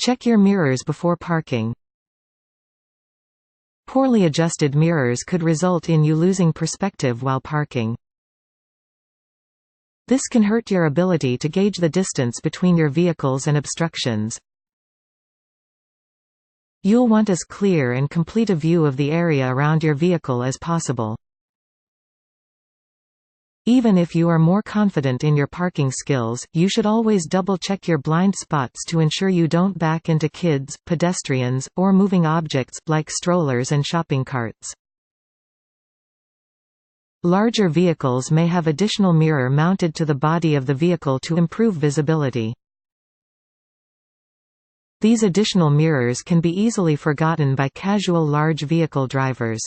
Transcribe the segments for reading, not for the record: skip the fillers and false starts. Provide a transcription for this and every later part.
Check your mirrors before parking. Poorly adjusted mirrors could result in you losing perspective while parking. This can hurt your ability to gauge the distance between your vehicles and obstructions. You'll want as clear and complete a view of the area around your vehicle as possible. Even if you are more confident in your parking skills, you should always double-check your blind spots to ensure you don't back into kids, pedestrians, or moving objects, like strollers and shopping carts. Larger vehicles may have additional mirror mounted to the body of the vehicle to improve visibility. These additional mirrors can be easily forgotten by casual large vehicle drivers.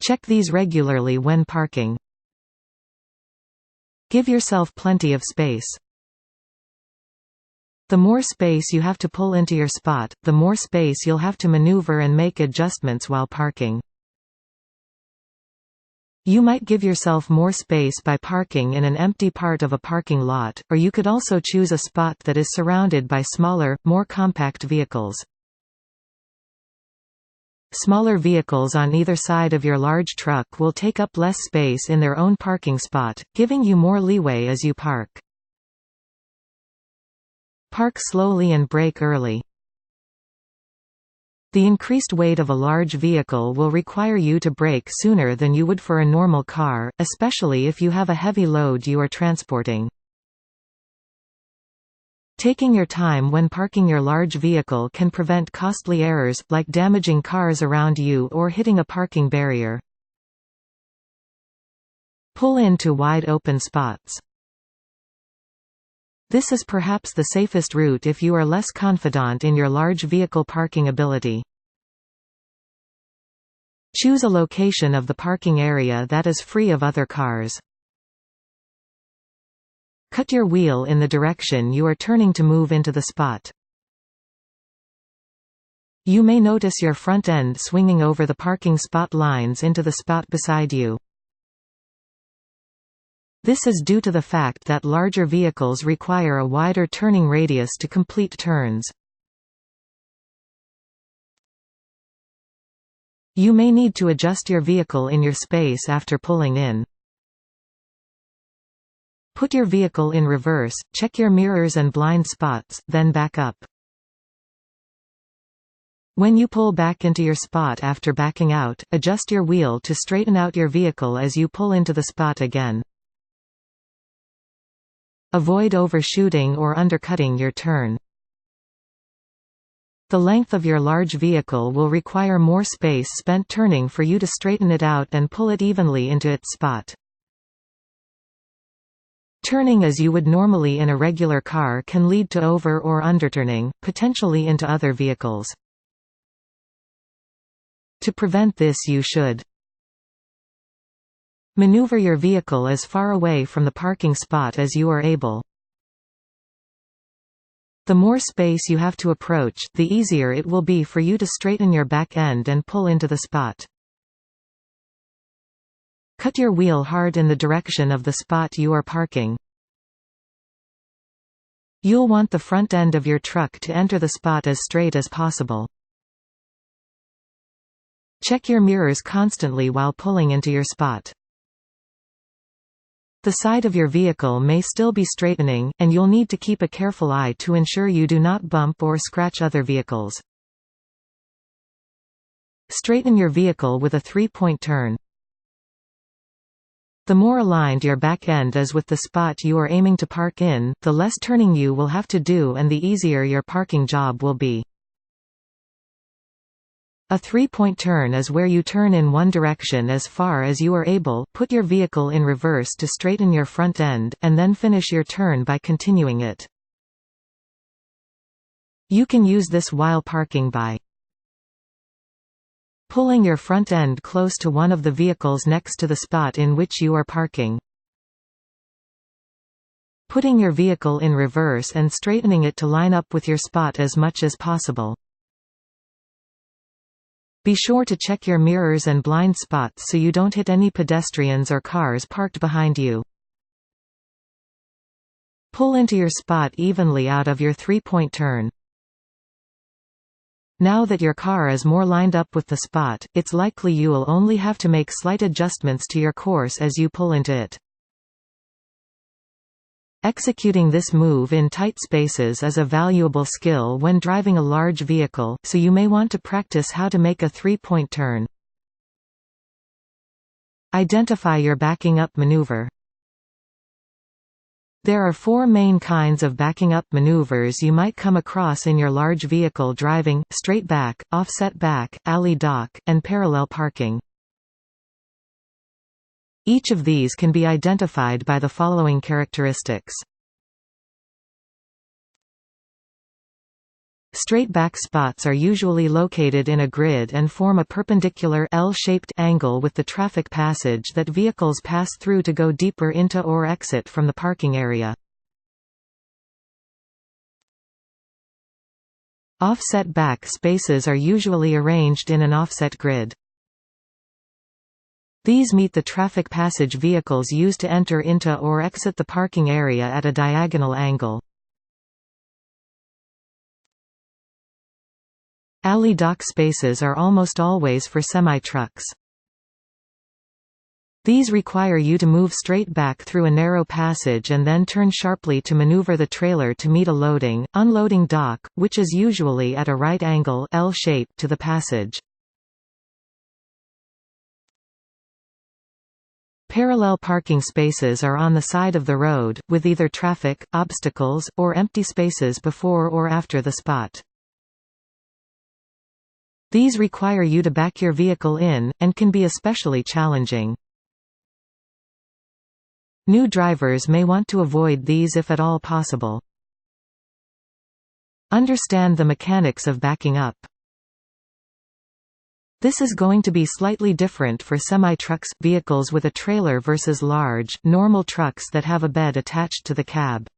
Check these regularly when parking. Give yourself plenty of space. The more space you have to pull into your spot, the more space you'll have to maneuver and make adjustments while parking. You might give yourself more space by parking in an empty part of a parking lot, or you could also choose a spot that is surrounded by smaller, more compact vehicles. Smaller vehicles on either side of your large truck will take up less space in their own parking spot, giving you more leeway as you park. Park slowly and brake early. The increased weight of a large vehicle will require you to brake sooner than you would for a normal car, especially if you have a heavy load you are transporting. Taking your time when parking your large vehicle can prevent costly errors, like damaging cars around you or hitting a parking barrier. Pull into wide open spots. This is perhaps the safest route if you are less confident in your large vehicle parking ability. Choose a location of the parking area that is free of other cars. Cut your wheel in the direction you are turning to move into the spot. You may notice your front end swinging over the parking spot lines into the spot beside you. This is due to the fact that larger vehicles require a wider turning radius to complete turns. You may need to adjust your vehicle in your space after pulling in. Put your vehicle in reverse, check your mirrors and blind spots, then back up. When you pull back into your spot after backing out, adjust your wheel to straighten out your vehicle as you pull into the spot again. Avoid overshooting or undercutting your turn. The length of your large vehicle will require more space spent turning for you to straighten it out and pull it evenly into its spot. Turning as you would normally in a regular car can lead to over- or underturning, potentially into other vehicles. To prevent this, you should maneuver your vehicle as far away from the parking spot as you are able. The more space you have to approach, the easier it will be for you to straighten your back end and pull into the spot. Cut your wheel hard in the direction of the spot you are parking. You'll want the front end of your truck to enter the spot as straight as possible. Check your mirrors constantly while pulling into your spot. The side of your vehicle may still be straightening, and you'll need to keep a careful eye to ensure you do not bump or scratch other vehicles. Straighten your vehicle with a 3-point turn. The more aligned your back end is with the spot you are aiming to park in, the less turning you will have to do and the easier your parking job will be. A 3-point turn is where you turn in one direction as far as you are able, put your vehicle in reverse to straighten your front end, and then finish your turn by continuing it. You can use this while parking by pulling your front end close to one of the vehicles next to the spot in which you are parking, putting your vehicle in reverse and straightening it to line up with your spot as much as possible. Be sure to check your mirrors and blind spots so you don't hit any pedestrians or cars parked behind you. Pull into your spot evenly out of your three-point turn. Now that your car is more lined up with the spot, it's likely you'll only have to make slight adjustments to your course as you pull into it. Executing this move in tight spaces is a valuable skill when driving a large vehicle, so you may want to practice how to make a three-point turn. Identify your backing up maneuver. There are four main kinds of backing up maneuvers you might come across in your large vehicle driving: straight back, offset back, alley dock, and parallel parking. Each of these can be identified by the following characteristics. Straight back spots are usually located in a grid and form a perpendicular L-shaped angle with the traffic passage that vehicles pass through to go deeper into or exit from the parking area. Offset back spaces are usually arranged in an offset grid. These meet the traffic passage vehicles use to enter into or exit the parking area at a diagonal angle. Alley dock spaces are almost always for semi-trucks. These require you to move straight back through a narrow passage and then turn sharply to maneuver the trailer to meet a loading, unloading dock, which is usually at a right angle L-shape to the passage. Parallel parking spaces are on the side of the road, with either traffic, obstacles, or empty spaces before or after the spot. These require you to back your vehicle in, and can be especially challenging. New drivers may want to avoid these if at all possible. Understand the mechanics of backing up. This is going to be slightly different for semi-trucks, vehicles with a trailer versus large, normal trucks that have a bed attached to the cab.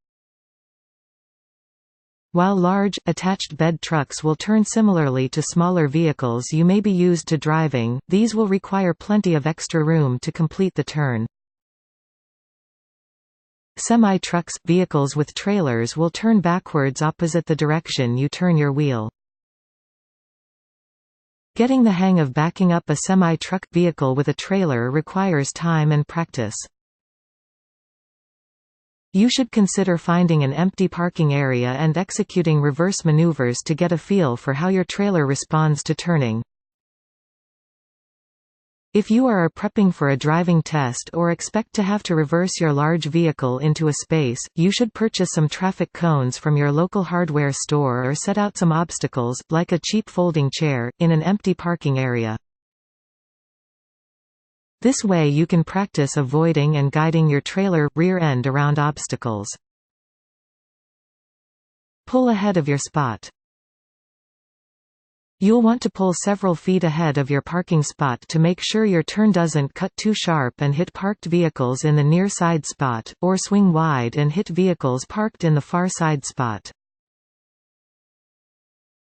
While large, attached bed trucks will turn similarly to smaller vehicles you may be used to driving, these will require plenty of extra room to complete the turn. Semi-trucks, vehicles with trailers will turn backwards opposite the direction you turn your wheel. Getting the hang of backing up a semi-truck vehicle with a trailer requires time and practice. You should consider finding an empty parking area and executing reverse maneuvers to get a feel for how your trailer responds to turning. If you are prepping for a driving test or expect to have to reverse your large vehicle into a space, you should purchase some traffic cones from your local hardware store or set out some obstacles, like a cheap folding chair, in an empty parking area. This way you can practice avoiding and guiding your trailer rear end around obstacles. Pull ahead of your spot. You'll want to pull several feet ahead of your parking spot to make sure your turn doesn't cut too sharp and hit parked vehicles in the near side spot, or swing wide and hit vehicles parked in the far side spot.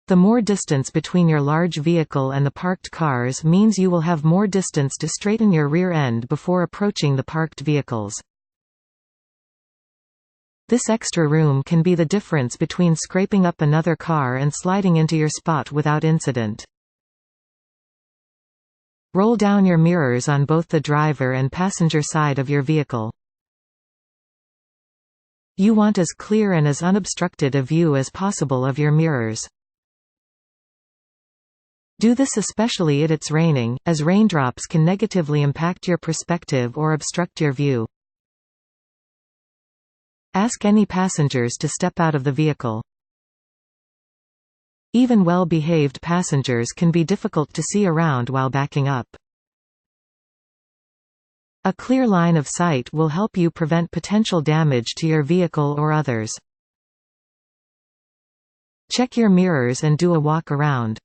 The more distance between your large vehicle and the parked cars means you will have more distance to straighten your rear end before approaching the parked vehicles. This extra room can be the difference between scraping up another car and sliding into your spot without incident. Roll down your mirrors on both the driver and passenger side of your vehicle. You want as clear and as unobstructed a view as possible of your mirrors. Do this especially if it's raining, as raindrops can negatively impact your perspective or obstruct your view. Ask any passengers to step out of the vehicle. Even well-behaved passengers can be difficult to see around while backing up. A clear line of sight will help you prevent potential damage to your vehicle or others. Check your mirrors and do a walk around.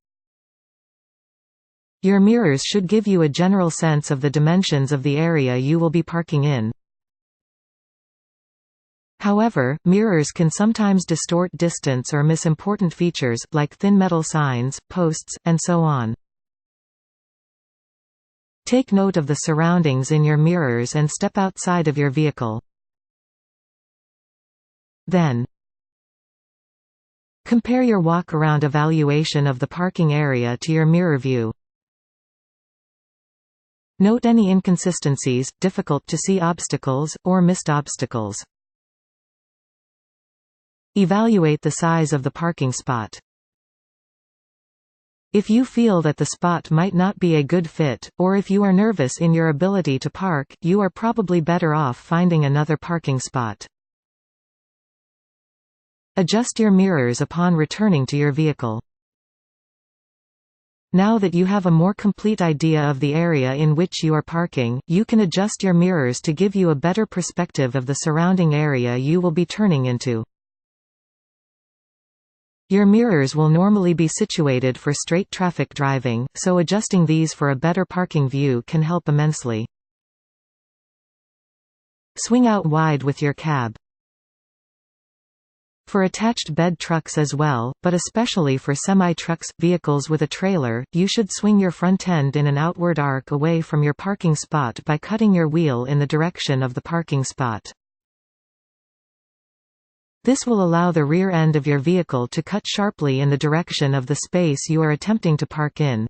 Your mirrors should give you a general sense of the dimensions of the area you will be parking in. However, mirrors can sometimes distort distance or miss important features, like thin metal signs, posts, and so on. Take note of the surroundings in your mirrors and step outside of your vehicle. Then, compare your walk-around evaluation of the parking area to your mirror view. Note any inconsistencies, difficult to see obstacles, or missed obstacles. Evaluate the size of the parking spot. If you feel that the spot might not be a good fit, or if you are nervous in your ability to park, you are probably better off finding another parking spot. Adjust your mirrors upon returning to your vehicle. Now that you have a more complete idea of the area in which you are parking, you can adjust your mirrors to give you a better perspective of the surrounding area you will be turning into. Your mirrors will normally be situated for straight traffic driving, so adjusting these for a better parking view can help immensely. Swing out wide with your cab. For attached bed trucks as well, but especially for semi-trucks, vehicles with a trailer, you should swing your front end in an outward arc away from your parking spot by cutting your wheel in the direction of the parking spot. This will allow the rear end of your vehicle to cut sharply in the direction of the space you are attempting to park in.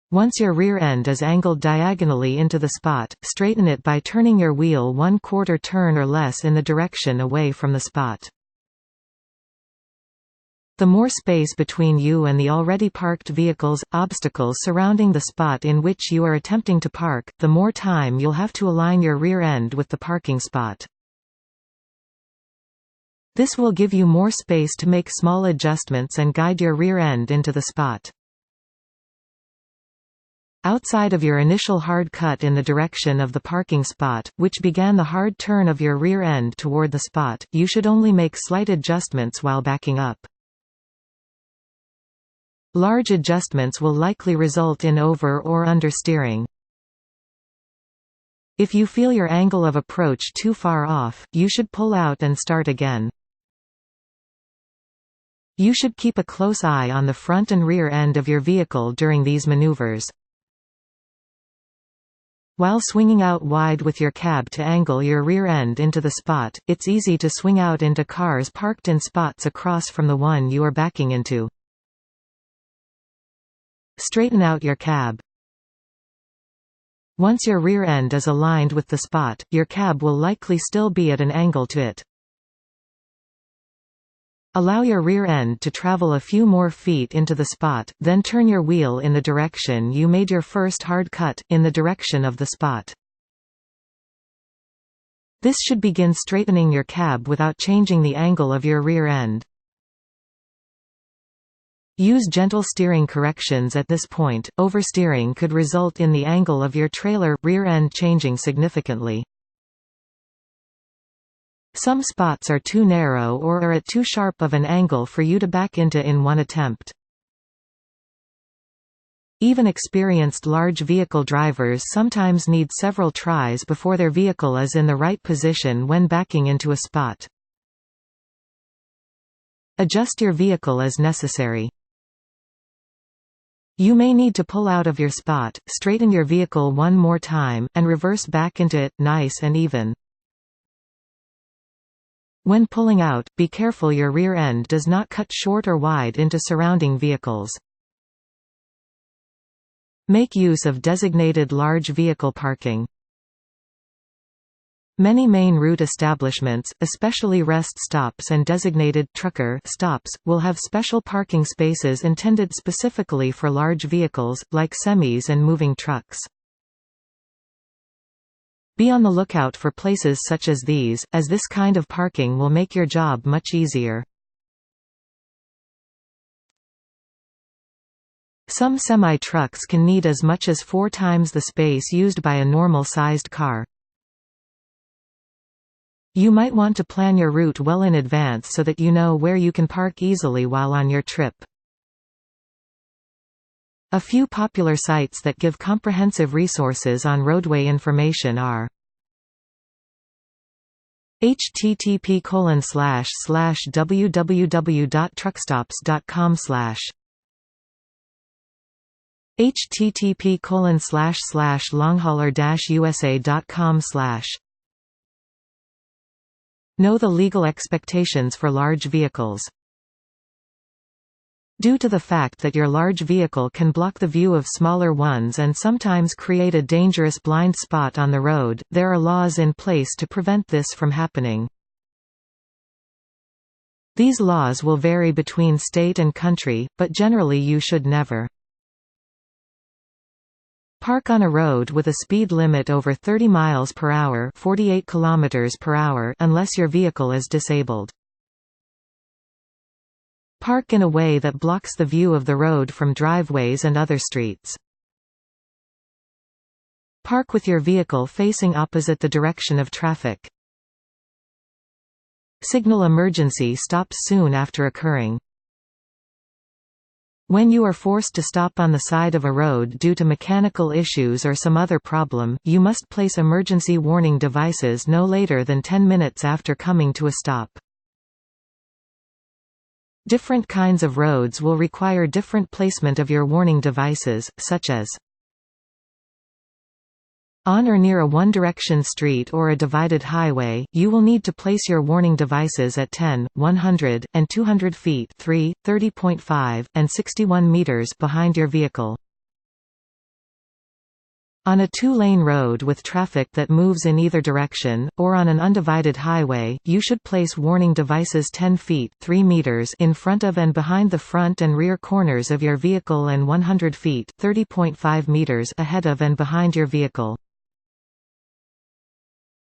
Once your rear end is angled diagonally into the spot, straighten it by turning your wheel 1/4 turn or less in the direction away from the spot. The more space between you and the already parked vehicles, obstacles surrounding the spot in which you are attempting to park, the more time you'll have to align your rear end with the parking spot. This will give you more space to make small adjustments and guide your rear end into the spot. Outside of your initial hard cut in the direction of the parking spot, which began the hard turn of your rear end toward the spot, you should only make slight adjustments while backing up. Large adjustments will likely result in over or understeering. If you feel your angle of approach too far off, you should pull out and start again. You should keep a close eye on the front and rear end of your vehicle during these maneuvers. While swinging out wide with your cab to angle your rear end into the spot, it's easy to swing out into cars parked in spots across from the one you are backing into. Straighten out your cab. Once your rear end is aligned with the spot, your cab will likely still be at an angle to it. Allow your rear end to travel a few more feet into the spot, then turn your wheel in the direction you made your first hard cut, in the direction of the spot. This should begin straightening your cab without changing the angle of your rear end. Use gentle steering corrections at this point. Oversteering could result in the angle of your trailer rear end changing significantly. Some spots are too narrow or are at too sharp of an angle for you to back into in one attempt. Even experienced large vehicle drivers sometimes need several tries before their vehicle is in the right position when backing into a spot. Adjust your vehicle as necessary. You may need to pull out of your spot, straighten your vehicle one more time, and reverse back into it, nice and even. When pulling out, be careful your rear end does not cut short or wide into surrounding vehicles. Make use of designated large vehicle parking. Many main route establishments, especially rest stops and designated trucker stops, will have special parking spaces intended specifically for large vehicles, like semis and moving trucks. Be on the lookout for places such as these, as this kind of parking will make your job much easier. Some semi-trucks can need as much as 4 times the space used by a normal-sized car. You might want to plan your route well in advance so that you know where you can park easily while on your trip. A few popular sites that give comprehensive resources on roadway information are http://www.truckstops.com/ http://longhauler-usa.com/ Know the legal expectations for large vehicles. Due to the fact that your large vehicle can block the view of smaller ones and sometimes create a dangerous blind spot on the road, there are laws in place to prevent this from happening. These laws will vary between state and country, but generally you should never park on a road with a speed limit over 30 miles per hour, 48 kilometers per hour unless your vehicle is disabled. Park in a way that blocks the view of the road from driveways and other streets. Park with your vehicle facing opposite the direction of traffic. Signal emergency stops soon after occurring. When you are forced to stop on the side of a road due to mechanical issues or some other problem, you must place emergency warning devices no later than 10 minutes after coming to a stop. Different kinds of roads will require different placement of your warning devices, such as on or near a one-direction street or a divided highway, you will need to place your warning devices at 10, 100, and 200 feet 3, 30.5, and 61 meters behind your vehicle. On a two-lane road with traffic that moves in either direction, or on an undivided highway, you should place warning devices 10 feet 3 meters in front of and behind the front and rear corners of your vehicle and 100 feet 30.5 meters ahead of and behind your vehicle.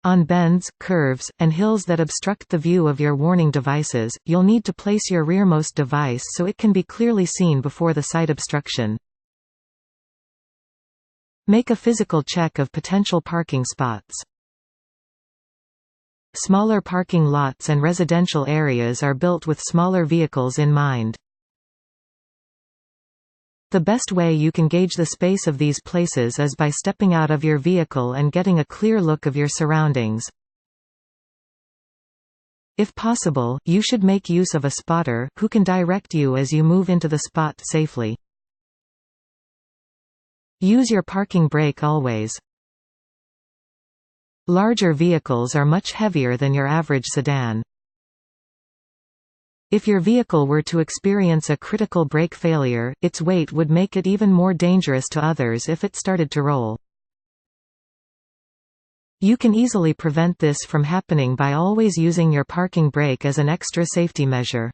On bends, curves, and hills that obstruct the view of your warning devices, you'll need to place your rearmost device so it can be clearly seen before the sight obstruction. Make a physical check of potential parking spots. Smaller parking lots and residential areas are built with smaller vehicles in mind. The best way you can gauge the space of these places is by stepping out of your vehicle and getting a clear look of your surroundings. If possible, you should make use of a spotter, who can direct you as you move into the spot safely. Use your parking brake always. Larger vehicles are much heavier than your average sedan. If your vehicle were to experience a critical brake failure, its weight would make it even more dangerous to others if it started to roll. You can easily prevent this from happening by always using your parking brake as an extra safety measure.